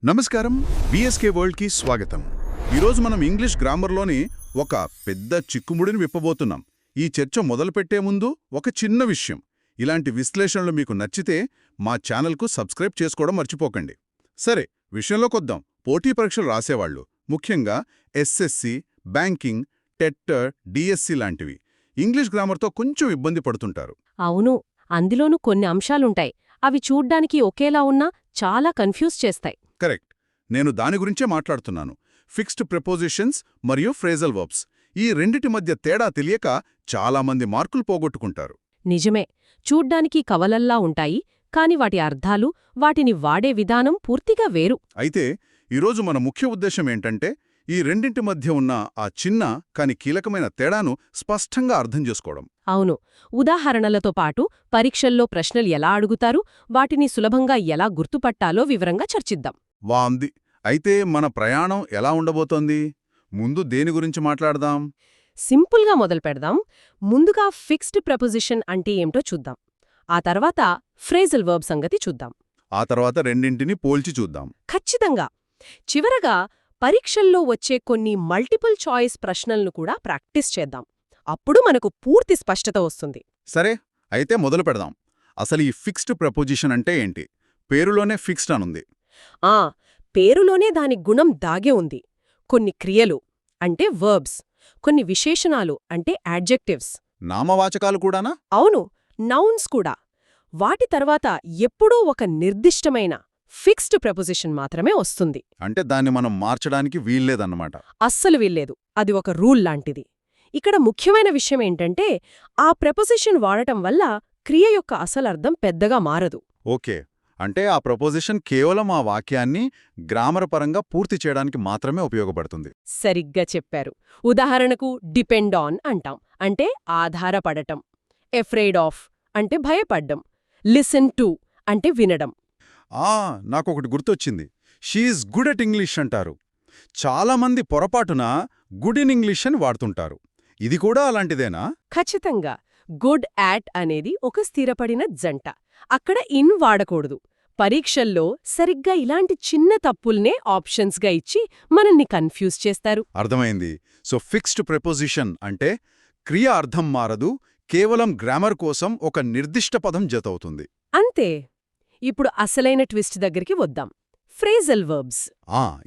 నమస్కారం బీఎస్కే వరల్డ్కి స్వాగతం. ఈరోజు మనం ఇంగ్లీష్ గ్రామర్లోని ఒక పెద్ద చిక్కుముడిని విప్పబోతున్నాం. ఈ చర్చ మొదలుపెట్టే ముందు ఒక చిన్న విషయం. ఇలాంటి విశ్లేషణలు మీకు నచ్చితే మా ఛానల్కు సబ్స్క్రైబ్ చేసుకోవడం మర్చిపోకండి. సరే, విషయంలోకొద్దాం. పోటీ పరీక్షలు రాసేవాళ్లు, ముఖ్యంగా ఎస్ఎస్సి, బ్యాంకింగ్, టెట్, డిఎస్సి లాంటివి ఇంగ్లీష్ గ్రామర్తో కొంచెం ఇబ్బంది పడుతుంటారు. అవును, అందులోనూ కొన్ని అంశాలుంటాయి. అవి చూడ్డానికి ఒకేలా ఉన్నా చాలా కన్ఫ్యూజ్ చేస్తాయి. కరెక్ట్, నేను దాని గురించే మాట్లాడుతున్నాను. ఫిక్స్డ్ ప్రిపోజిషన్స్ మరియు ఫ్రేజల్ వర్బ్స్, ఈ రెండిటి మధ్య తేడా తెలియక చాలామంది మార్కులు పోగొట్టుకుంటారు. నిజమే, చూడ్డానికి కవలల్లా ఉంటాయి, కాని వాటి అర్థాలు, వాటిని వాడే విధానం పూర్తిగా వేరు. అయితే ఈరోజు మన ముఖ్య ఉద్దేశం ఏంటంటే, ఈ రెండింటి మధ్య ఉన్న ఆ చిన్న కాని కీలకమైన తేడాను స్పష్టంగా అర్థం చేసుకోవడం. అవును, ఉదాహరణలతో పాటు పరీక్షల్లో ప్రశ్నలు ఎలా అడుగుతారు, వాటిని సులభంగా ఎలా గుర్తుపట్టాలో వివరంగా చర్చిద్దాం. వాంది. అయితే మన ప్రయాణం ఎలా ఉండబోతోంది? ముందు దేని గురించి మాట్లాడదాం? సింపుల్గా మొదలుపెడదాం. ముందుగా ఫిక్స్డ్ ప్రపోజిషన్ అంటే ఏమిటో చూద్దాం. ఆ తర్వాత ఫ్రేజల్ వర్బ్ సంగతి చూద్దాం. ఆ తర్వాత రెండింటిని పోల్చి చూద్దాం. ఖచ్చితంగా. చివరగా పరీక్షల్లో వచ్చే కొన్ని మల్టిపుల్ చాయిస్ ప్రశ్నలను కూడా ప్రాక్టీస్ చేద్దాం. అప్పుడు మనకు పూర్తి స్పష్టత వస్తుంది. సరే, అయితే మొదలు పెడదాం. అసలు ఈ ఫిక్స్డ్ ప్రపోజిషన్ అంటే ఏంటి? పేరులోనే ఫిక్స్డ్ అనుంది. ఆ పేరులోనే దాని గుణం దాగే ఉంది. కొన్ని క్రియలు అంటే వర్బ్స్, కొన్ని విశేషణాలు అంటే యాడ్జెక్టివ్స్, నామవాచకాలు కూడానా? అవును, నౌన్స్ కూడా. వాటి తర్వాత ఎప్పుడూ ఒక నిర్దిష్టమైన ఫిక్స్డ్ ప్రపోజిషన్ మాత్రమే వస్తుంది. అంటే దాన్ని మనం మార్చడానికి వీల్లేదన్నమాట. అస్సలు వీల్లేదు. అది ఒక రూల్ లాంటిది. ఇక్కడ ముఖ్యమైన విషయం ఏంటంటే, ఆ ప్రపోజిషన్ వాడటం వల్ల క్రియ యొక్క అసలర్థం పెద్దగా మారదు. ఓకే, అంటే ఆ ప్రపోజిషన్ కేవలం ఆ వాక్యాన్ని గ్రామర్ పరంగా పూర్తి చేయడానికి మాత్రమే ఉపయోగపడుతుంది. సరిగ్గా చెప్పారు. ఉదాహరణకు డిపెండ్ ఆన్ అంటాం, అంటే ఆధారపడటం. ఎఫ్రేడ్ ఆఫ్ అంటే భయపడ్డం. లిసన్ టు అంటే వినడం. నాకొకటి గుర్తొచ్చింది. షీఈస్ గుడ్ అట్ ఇంగ్లీష్ అంటారు. చాలామంది పొరపాటున గుడ్ ఇన్ ఇంగ్లీష్ అని వాడుతుంటారు. ఇది కూడా అలాంటిదేనా? ఖచ్చితంగా. గుడ్ యాట్ అనేది ఒక స్థిరపడిన జంట. అక్కడ ఇన్ వాడకూడదు. పరీక్షల్లో సరిగ్గా ఇలాంటి చిన్న తప్పుల్నే ఆప్షన్స్గా ఇచ్చి మనల్ని కన్ఫ్యూజ్ చేస్తారు. అర్థమైంది. సో ఫిక్స్డ్ ప్రిపోజిషన్ అంటే క్రియ అర్థం మారదు, కేవలం గ్రామర్ కోసం ఒక నిర్దిష్ట పదం జతవుతుంది. అంతే. ఇప్పుడు అసలైన ట్విస్ట్ దగ్గరికి వద్దాం. Phrasal verbs.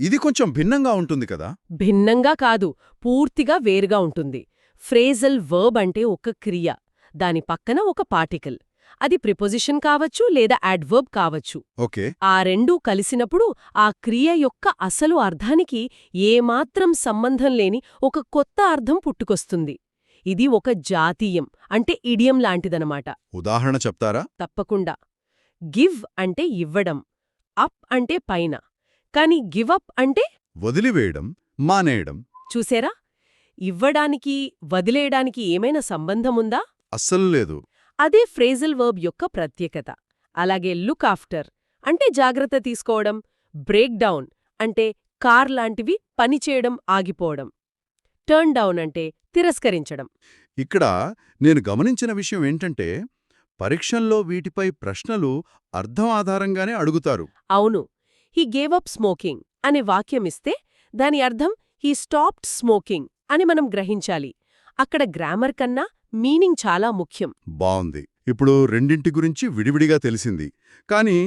ఇది కొంచెం భిన్నంగా ఉంటుంది కదా? భిన్నంగా కాదు, పూర్తిగా వేరుగా ఉంటుంది. ఫ్రేజల్ వర్బ్ అంటే ఒక క్రియ, దాని పక్కన ఒక పార్టికల్. అది ప్రిపోజిషన్ కావచ్చు లేదా యాడ్వర్బ్ కావచ్చు. ఓకే. ఆ రెండూ కలిసినప్పుడు ఆ క్రియ యొక్క అసలు అర్థానికి ఏమాత్రం సంబంధం లేని ఒక కొత్త అర్థం పుట్టుకొస్తుంది. ఇది ఒక జాతీయం అంటే ఇడియం లాంటిదనమాట. ఉదాహరణ చెప్తారా? తప్పకుండా. గివ్ అంటే ఇవ్వడం, అప్ అంటే పైన. కాని గివ్ అప్ అంటే వదిలివేయడం, మానేయడం. చూసేరా, ఇవ్వడానికి వదిలేయడానికి ఏమైనా సంబంధముందా? అస్సలు లేదు. అదే ఫ్రేజల్ వర్బ్ యొక్క ప్రత్యేకత. అలాగే లుక్ ఆఫ్టర్ అంటే జాగ్రత్త తీసుకోవడం. బ్రేక్ డౌన్ అంటే కార్ లాంటివి పనిచేయడం ఆగిపోవడం. టర్న్ డౌన్ అంటే తిరస్కరించడం. ఇక్కడ నేను గమనించిన విషయం ఏంటంటే, పరీక్షల్లో వీటిపై ప్రశ్నలు అర్థం ఆధారంగానే అడుగుతారు. అవును. హీ గేవ్ అప్ స్మోకింగ్ అనే వాక్యమిస్తే దాని అర్థం హీ స్టాప్డ్ స్మోకింగ్ అని మనం గ్రహించాలి. అక్కడ గ్రామర్ కన్నా మీనింగ్ చాలా ముఖ్యం. బావుంది. ఇప్పుడు రెండింటి గురించి విడివిడిగా తెలిసింది. కానీ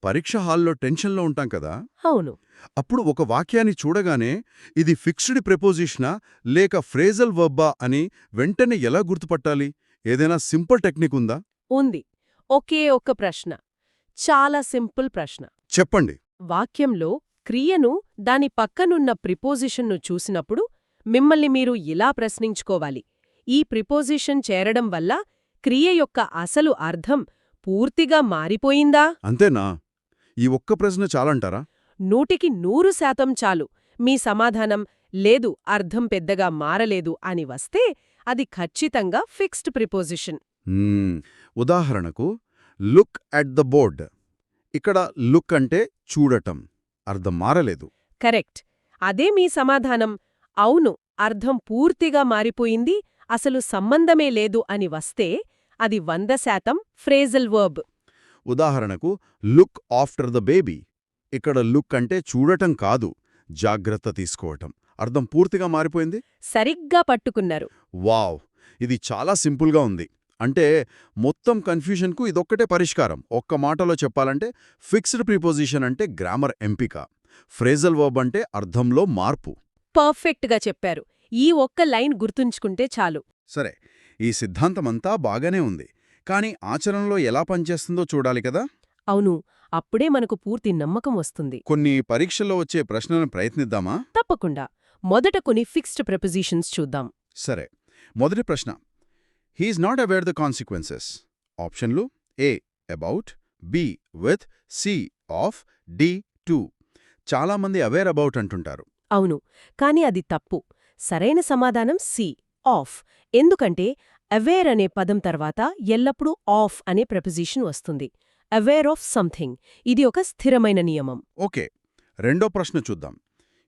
పరీక్ష హాల్లో టెన్షన్లో ఉంటాం కదా? అవును. అప్పుడు ఒక వాక్యాన్ని చూడగానే ఇది ఫిక్స్డ్ ప్రిపోజిషనా లేక ఫ్రేజల్ వర్బా అని వెంటనే ఎలా గుర్తుపట్టాలి? ఏదైనా సింపుల్ టెక్నిక్ ఉందా? ఉంది. ఒకే ఒక్క ప్రశ్న. చాలా సింపుల్ ప్రశ్న. చెప్పండి. వాక్యంలో క్రియను దాని పక్కనున్న ప్రిపోజిషన్ను చూసినప్పుడు మిమ్మల్ని మీరు ఇలా ప్రశ్నించుకోవాలి. ఈ ప్రిపోజిషన్ చేరడం వల్ల క్రియ యొక్క అసలు అర్థం పూర్తిగా మారిపోయిందా? అంతేనా? ఈ ఒక్క ప్రశ్న చాలంటారా? 100% చాలు. మీ సమాధానం లేదు, అర్థం పెద్దగా మారలేదు అని వస్తే అది ఖచ్చితంగా ఫిక్స్డ్ ప్రిపోజిషన్. ఉదాహరణకు లుక్ అట్ ద బోర్డ్. ఇక్కడ లుక్ అంటే చూడటం, అర్థం మారలేదు. కరెక్ట్. అదే మీ సమాధానం అవును, అర్థం పూర్తిగా మారిపోయింది, అసలు సంబంధమే లేదు అని వస్తే అది 100% ఫ్రేజల్ వర్బ్. ఉదాహరణకు లుక్ ఆఫ్టర్ ద బేబీ. ఇక్కడ లుక్ అంటే చూడటం కాదు, జాగ్రత్త తీసుకోవటం. అర్థం పూర్తిగా మారిపోయింది. సరిగ్గా పట్టుకున్నారు. వావ్! ఇది చాలా సింపుల్గా ఉంది. అంటే మొత్తం కన్ఫ్యూజన్కు ఇదొక్కటే పరిష్కారం. ఒక్క మాటలో చెప్పాలంటే ఫిక్స్డ్ ప్రిపోజిషన్ అంటే గ్రామర్ ఎంపిక, ఫ్రేజల్ వర్బ్ అంటే అర్థంలో మార్పు. పర్ఫెక్ట్గా చెప్పారు. ఈ ఒక్క లైన్ గుర్తుంచుకుంటే చాలు. సరే, ఈ సిద్ధాంతమంతా బాగానే ఉంది, కానీ ఆచరణలో ఎలా పనిచేస్తుందో చూడాలి కదా. అవును, అప్పుడే మనకు పూర్తి నమ్మకం వస్తుంది. కొన్ని పరీక్షల్లో వచ్చే ప్రశ్నలను ప్రయత్నిద్దామా? తప్పకుండా. మొదట కొన్ని ఫిక్స్డ్ ప్రిపోజిషన్స్ చూద్దాం. సరే, మొదటి ప్రశ్న. He is not aware the consequences. ఆప్షన్లు: A about, B with, C of, D to. చాలామంది అవేర్ అబౌట్ అంటుంటారు. అవును, కానీ అది తప్పు. సరైన సమాధానం సి, ఆఫ్. ఎందుకంటే అవేర్ అనే పదం తర్వాత ఎల్లప్పుడూ ఆఫ్ అనే ప్రిపోజిషన్ వస్తుంది. Aware of something. ఇది ఒక స్థిరమైన నియమం. ఓకే, రెండో ప్రశ్న చూద్దాం.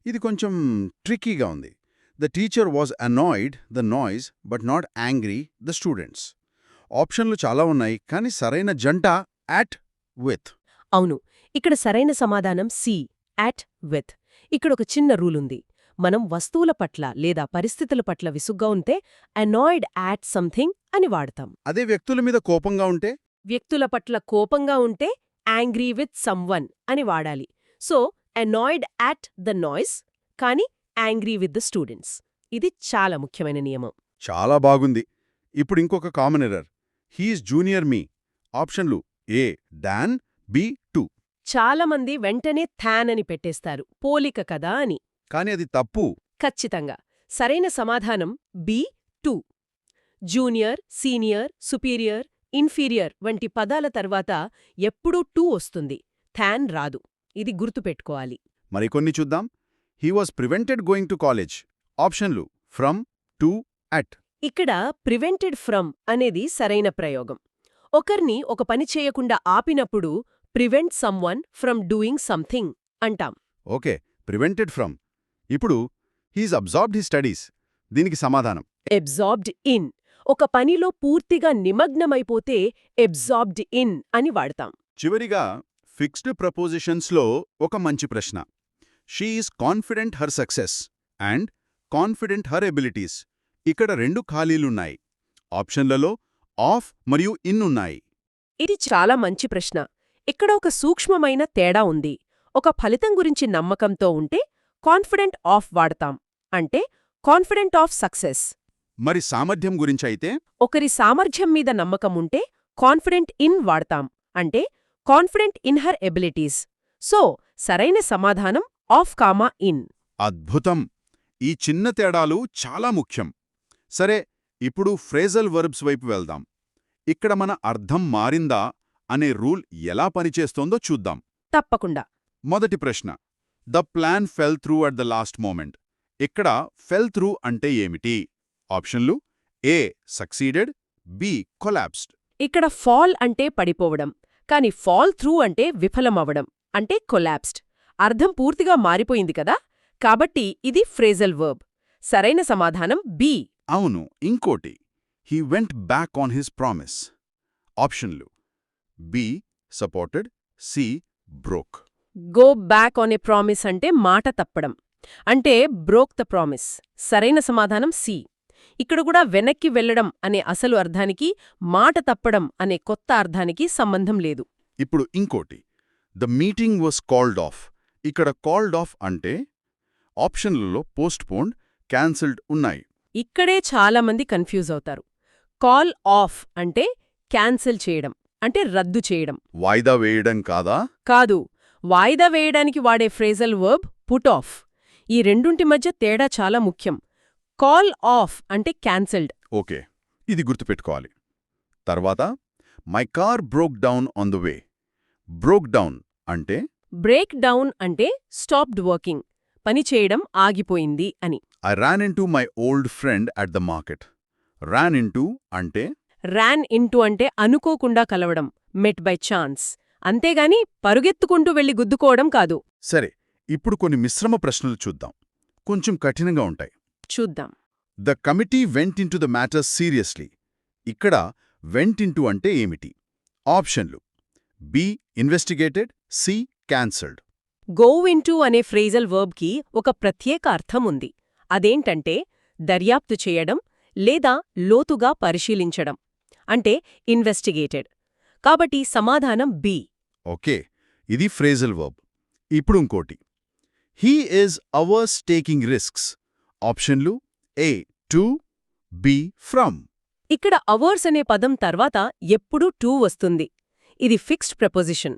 ఇది కొంచెం ట్రిక్కీగా ఉంది. The teacher was annoyed the noise but not angry the students. ఆప్షన్లు చాలా ఉన్నాయి, కానీ సరైన జంట అట్, విత్. అవును, ఇక్కడ సరైన సమాధానం సి, అట్, విత్. ఇక్కడొక చిన్న రూలుంది. మనం వస్తువుల పట్ల లేదా పరిస్థితుల పట్ల విసుగ్గా ఉంటే అనాయిడ్ యాట్ సంథింగ్ అని వాడతాం. అదే వ్యక్తుల మీద కోపంగా ఉంటే? వ్యక్తుల పట్ల కోపంగా ఉంటే యాంగ్రీ విత్ సమ్వన్ అని వాడాలి. So annoyed at the noise, కానీ యాంగ్రీ విత్ ద స్టూడెంట్స్. ఇది చాలా ముఖ్యమైన నియమం. చాలా బాగుంది. ఇప్పుడు ఇంకొక కామన్ ఎర్రర్. హీఈస్ జూనియర్ మీ. ఆప్షన్లు: ఏ డాన్, బి టు. చాలామంది వెంటనే థాన్ అని పెట్టేస్తారు, పోలిక కదా అని. కానీ అది తప్పు. ఖచ్చితంగా. సరైన సమాధానం B, to. Junior, senior, superior, inferior వంటి పదాల తర్వాత ఎప్పుడూ టు వస్తుంది, థాన్ రాదు. ఇది గుర్తుపెట్టుకోవాలి. మరికొన్ని చూద్దాం. He was prevented going to college. ఆప్షన్లు: ఫ్రమ్, టు, అట్. ఇక్కడ ప్రివెంటెడ్ ఫ్రమ్ అనేది సరైన ప్రయోగం. ఒకర్ని ఒక పని చేయకుండా ఆపినప్పుడు prevent someone from doing something అంటాం. ఓకే, ప్రివెంటెడ్ ఫ్రమ్. ఇప్పుడు హీజ్ అబ్జార్బ్డ్ హిస్ స్టడీస్. దీనికి సమాధానం: అబ్జార్బ్డ్ ఇన్. ఒక పనిలో పూర్తిగా నిమగ్నమైపోతే అబ్జార్బ్డ్ ఇన్ అని వాడతాం. చివరిగా ఫిక్స్డ్ ప్రపోజిషన్స్లో ఒక మంచి ప్రశ్న. She is confident her success and confident her abilities. ఇక్కడ రెండు ఖాళీలున్నాయి. ఆప్షన్లలో ఆఫ్ మరియు ఇన్ ఉన్నాయి. ఇది చాలా మంచి ప్రశ్న. ఇక్కడ ఒక సూక్ష్మమైన తేడా ఉంది. ఒక ఫలితం గురించి నమ్మకంతో ఉంటే కాన్ఫిడెంట్ ఆఫ్ వాడతాం, అంటే కాన్ఫిడెంట్ ఆఫ్ సక్సెస్. మరి సామర్థ్యం గురించైతే? ఒకరి సామర్థ్యం మీద నమ్మకముంటే కాన్ఫిడెంట్ ఇన్ వాడతాం, అంటే confident in her abilities. So సరైన సమాధానం ఆఫ్ కామా ఇన్. అద్భుతం! ఈ చిన్న తేడాలు చాలా ముఖ్యం. సరే, ఇప్పుడు ఫ్రేజల్ వర్బ్స్ వైపు వెళ్దాం. ఇక్కడ మన అర్థం మారిందా అనే రూల్ ఎలా పనిచేస్తోందో చూద్దాం. తప్పకుండా. మొదటి ప్రశ్న. The plan fell through at the last moment. ఇక్కడ ఫెల్ త్రూ అంటే ఏమిటి? ఆప్షన్లు: ఏ సక్సీడెడ్, బి కొలాప్స్డ్. ఇక్కడ ఫాల్ అంటే పడిపోవడం, కాని ఫాల్ త్రూ అంటే విఫలమవడం, అంటే కొలాప్స్డ్. అర్థం పూర్తిగా మారిపోయింది కదా, కాబట్టి ఇది ఫ్రేజల్ వర్బ్. సరైన సమాధానం బి. అవును, ఇంకోటి. He went back on his promise. ఆప్షన్లు: B supported, C broke. Go back on a promise అంటే మాట తప్పడం, అంటే బ్రోక్ ద ప్రామిస్. సరైన సమాధానం సి. ఇక్కడ కూడా వెనక్కి వెళ్లడం అనే అసలు అర్థానికి మాట తప్పడం అనే కొత్త అర్థానికి సంబంధం లేదు. ఇప్పుడు ఇంకోటి. The meeting was called of. ఇక్కడ కాల్డ్ ఆఫ్ అంటే ఆప్షన్లలో పోస్ట్పోన్డ్, క్యాన్సిల్డ్ ఉన్నాయి. ఇక్కడే చాలామంది కన్ఫ్యూజ్ అవుతారు. కాల్ ఆఫ్ అంటే క్యాన్సిల్ చేయడం, అంటే రద్దు చేయడం. వాయిదా వేయడం కాదా? కాదు, వాయిదా వేయడానికి వాడే ఫ్రేజల్ వర్బ్ పుట్ ఆఫ్. ఈ రెండుంటి మధ్య తేడా చాలా ముఖ్యం. కాల్ ఆఫ్ అంటే క్యాన్సిల్డ్. ఓకే, ఇది గుర్తుపెట్టుకోవాలి. తర్వాత my car broke down on the way. Broke down అంటే? బ్రేక్ డౌన్ అంటే స్టాప్డ్ వర్కింగ్, పనిచేయడం ఆగిపోయింది అని. I ran into my old friend at the market. Ran into అంటే? ర్యాన్ ఇంటూ అంటే అనుకోకుండా కలవడం, మెట్ బై ఛాన్స్. అంతేగాని పరుగెత్తుకుంటూ వెళ్లి గుద్దుకోవడం కాదు. సరే, ఇప్పుడు కొన్ని మిశ్రమ ప్రశ్నలు చూద్దాం. కొంచెం కఠినంగా ఉంటాయి. చూద్దాం. The committee went into the matter seriously. ఇక్కడ వెంట్ ఇంటూ అంటే ఏమిటి? ఆప్షన్లు: B investigated, C cancelled. Go into అనే ఫ్రేజల్ వర్బ్కి ఒక ప్రత్యేక అర్థం ఉంది. అదేంటంటే దర్యాప్తు చేయడం లేదా లోతుగా పరిశీలించడం అంటే ఇన్వెస్టిగేటెడ్. కాబట్టి సమాధానం బి. ఓకే, ఇది ఫ్రేజల్ వర్బ్. ఇప్పుడు ఇంకోటి. He is ours taking risks. ఆప్షన్లు ఏ టు, బి ఫ్రమ్. ఇక్కడ అవర్స్ అనే పదం తర్వాత ఎప్పుడూ టు వస్తుంది. ఇది ఫిక్స్డ్ ప్రపోజిషన్.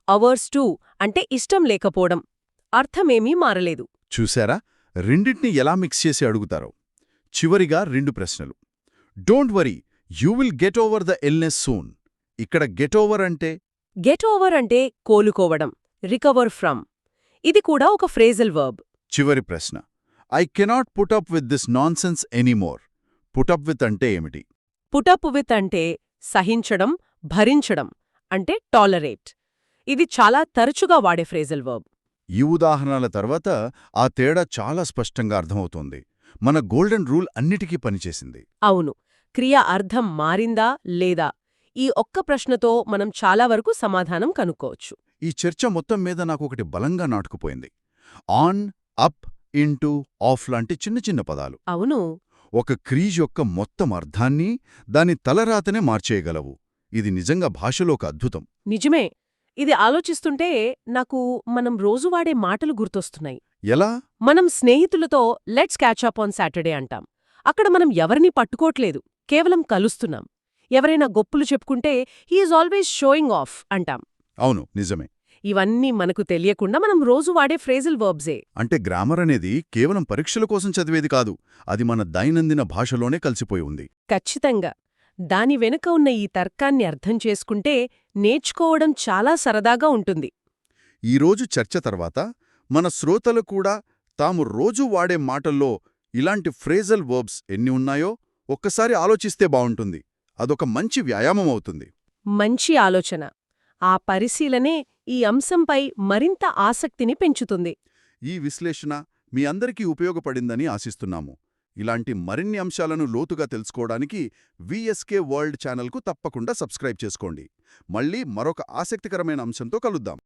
అవర్స్ టు అంటే ఇష్టం లేకపోవడం. అర్థమేమీ మారలేదు. చూశారా, రెండింటిని ఎలా మిక్స్ చేసి అడుగుతారో. చివరిగా 2 ప్రశ్నలు. Don't worry, you will get over the illness soon. ఇక్కడ గెట్ ఓవర్ అంటే గెట్ ఓవర్ అంటే కోలుకోవడం, రికవర్ ఫ్రమ్. ఇది కూడా ఒక ఫ్రేజల్ వర్బ్. చివరి ప్రశ్న. I cannot put up with this nonsense anymore. Put up with అంటే ఏమిటి? పుటప్ విత్ అంటే సహించడం, భరించడం అంటే టాలరేట్. ఇది చాలా తరచుగా వాడే ఫ్రేజల్ వర్బ్. ఈ ఉదాహరణల తర్వాత ఆ తేడా చాలా స్పష్టంగా అర్థమవుతోంది. మన గోల్డెన్ రూల్ అన్నిటికీ పనిచేసింది. అవును, క్రియ అర్థం మారిందా లేదా ఈ ఒక్క ప్రశ్నతో మనం చాలా వరకు సమాధానం కనుక్కోవచ్చు. ఈ చర్చ మొత్తం మీద నాకొకటి బలంగా నాటుకుపోయింది. ఆన్, అప్, ఇంటూ, ఆఫ్ లాంటి చిన్న చిన్న పదాలు అవును, ఒక క్రీజ్ యొక్క మొత్తం అర్థాన్ని, దాని తలరాతనే మార్చేయగలవు. ఇది నిజంగా భాషలో ఒక అద్భుతం. నిజమే. ఇది ఆలోచిస్తుంటే నాకు మనం రోజు వాడే మాటలు గుర్తొస్తున్నాయి. ఎలా? మనం స్నేహితులతో let's catch up on Saturday అంటాం. అక్కడ మనం ఎవరినీ పట్టుకోట్లేదు, కేవలం కలుస్తున్నాం. ఎవరైనా గొప్పులు చెప్పుకుంటే హీఈస్ ఆల్వేస్ షోయింగ్ ఆఫ్ అంటాం. అవును, నిజమే. ఇవన్నీ మనకు తెలియకుండా మనం రోజు వాడే ఫ్రేజల్ వర్బ్సే. అంటే గ్రామర్ అనేది కేవలం పరీక్షల కోసం చదివేది కాదు. అది మన దైనందిన భాషలోనే కలిసిపోయి ఉంది. ఖచ్చితంగా. దాని వెనుక ఉన్న ఈ తర్కాన్ని అర్థం చేసుకుంటే నేర్చుకోవడం చాలా సరదాగా ఉంటుంది. ఈరోజు చర్చ తర్వాత మన శ్రోతలు కూడా తాము రోజూ వాడే మాటల్లో ఇలాంటి ఫ్రేజల్ వర్బ్స్ ఎన్ని ఉన్నాయో ఒక్కసారి ఆలోచిస్తే బావుంటుంది. అదొక మంచి వ్యాయామం అవుతుంది. మంచి ఆలోచన. ఆ పరిశీలనే ఈ అంశంపై మరింత ఆసక్తిని పెంచుతుంది. ఈ విశ్లేషణ మీ అందరికీ ఉపయోగపడిందని ఆశిస్తున్నాము. ఇలాంటి మరిన్ని అంశాలను లోతుగా తెలుసుకోవడానికి వీఎస్కే వరల్డ్ ఛానల్కు తప్పకుండా సబ్స్క్రైబ్ చేసుకోండి. మళ్ళీ మరొక ఆసక్తికరమైన అంశంతో కలుద్దాం.